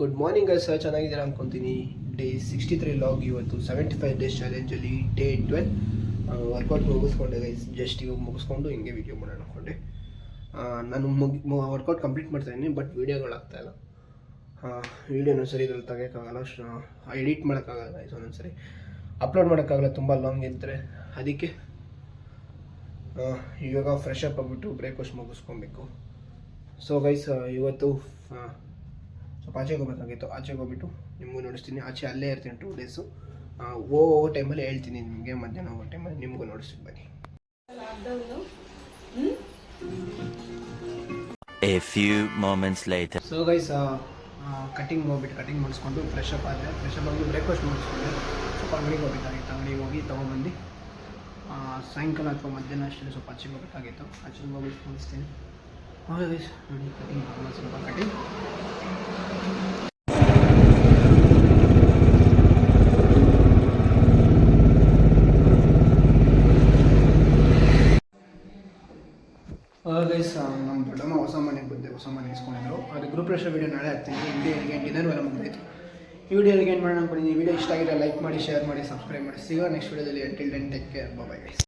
Good morning sir, ಚೆನ್ನಾಗಿದ್ದೀರಾ ಅನ್ಕೊತೀನಿ. Day 63 log. ಇವತ್ತು 75 ಡೇಸ್ ಚಾಲೆಂಜಲ್ಲಿ ಡೇ 12 ವರ್ಕೌಟ್ ಮುಗಿಸ್ಕೊಂಡೆ ಗೈಸ್. ಜಸ್ಟ್ ಇವಾಗ ಮುಗಿಸ್ಕೊಂಡು ಹಿಂಗೆ ವೀಡಿಯೋ ಮಾಡೋಣ ಅನ್ಕೊಂಡೆ. ನಾನು ವರ್ಕೌಟ್ ಕಂಪ್ಲೀಟ್ ಮಾಡ್ತಾಯಿದ್ದೀನಿ, ಬಟ್ ವೀಡಿಯೋಗಳಾಗ್ತಾಯಿಲ್ಲ. ವೀಡಿಯೋನು ಸರಿ ಇದ್ರಲ್ಲಿ ತೆಗಿಯೋಕ್ಕಾಗಲ್ಲ, ಎಡಿಟ್ ಮಾಡೋಕ್ಕಾಗಲ್ಲ ಗೈಸ್. ಒಂದೊಂದ್ಸರಿ ಅಪ್ಲೋಡ್ ಮಾಡೋಕ್ಕಾಗಲ್ಲ, ತುಂಬ ಲಾಂಗ್ ಇದ್ದರೆ. ಅದಕ್ಕೆ ಇವಾಗ ಫ್ರೆಶ್ ಅಪ್ ಆಗಿಬಿಟ್ಟು ಬ್ರೇಕ್ಫಾಸ್ಟ್ ಮುಗಿಸ್ಕೊಬೇಕು. ಸೊ ಗೈಸ್, ಇವತ್ತು ಸ್ವಲ್ಪ ಆಚೆಗೆ ಹೋಗ್ಬೇಕಾಗಿತ್ತು. ಆಚೆಗೆ ಹೋಗ್ಬಿಟ್ಟು ನಿಮಗೂ ನೋಡಿಸ್ತೀನಿ. ಆಚೆ ಅಲ್ಲೇ ಇರ್ತೀನಿ 2 ಡೇಸು. ಟೈಮಲ್ಲಿ ಹೇಳ್ತೀನಿ ನಿಮಗೆ, ಮಧ್ಯಾಹ್ನ ಹೋಗೋ ಟೈಮಲ್ಲಿ ನಿಮಗೂ ನೋಡಿಸ್ತೀನಿ ಬನ್ನಿ. A few moments later. So guys, cutting ಹೋಗ್ಬಿಟ್ಟು ಕಟಿಂಗ್ ಮಾಡಿಸ್ಕೊಂಡು ಫ್ರೆಶ್ ಅಪ್ ಆದರೆ ಫ್ರೆಶ್ ಅಪ್ ಆಗಿ ಬ್ರೇಕ್ಫಾಸ್ಟ್ ಮಾಡಿಸ್ಕೊಂಡೆ. ಸ್ವಲ್ಪ ಅಂಗಡಿಗೆ ಹೋಗ್ಬೇಕಾಗಿತ್ತು. ಅಂಗಡಿಗೆ ಹೋಗಿ ತೊಗೊಂಬಂದು ಸಾಯಂಕಾಲ ಅಥವಾ ಮಧ್ಯಾಹ್ನ ಅಷ್ಟೇ ಸ್ವಲ್ಪ ಆಚೆಗೆ ಹೋಗ್ಬೇಕಾಗಿತ್ತು. ಆಚೆಗೆ ಹೋಗ್ಬಿಟ್ಟು ಮುಗಿಸ್ತೀನಿ. ಹೌದು ಗೈಸ್, ನೋಡಿ ಕಟಿಂಗ್ ಸ್ವಲ್ಪ ಕಟಿಂಗ್. ಗೈಸ್, ನಮ್ಮ ದೊಡ್ಡಮ್ಮ ಹೊಸ ಮನೆಗೆ ಬಂದೆ. ಹೊಸ ಮನೆ ಇಸ್ಕೊಂಡಿದ್ರು. ಅದು ಗ್ರೂಪ್ ರೆಸ್ಟ್ ವೀಡಿಯೋ ನಾಳೆ ಹಾಕ್ತೀನಿ. ವಿಡಿಯೋ ಎಲ್ಲಿಗೆ ಡಿನ್ನರ್ ಎಲ್ಲ ಮುಗಿದಾಯಿತು. ಈ ವಿಡಿಯೋ ಎಲ್ಲಿಗೆ ಏನು ಮಾಡೋಣ ಅನ್ಕೊಂಡಿದ್ದೀನಿ. ವಿಡಿಯೋ ಇಷ್ಟ ಆಗಿದ್ರೆ ಲೈಕ್ ಮಾಡಿ, ಶೇರ್ ಮಾಡಿ, ಸಬ್ಸ್ಕ್ರೈಬ್ ಮಾಡಿ. ಸಿಗೋ ನೆಕ್ಸ್ಟ್ ವಿಡಿಯೋದಲ್ಲಿ. Until then take care, bye guys.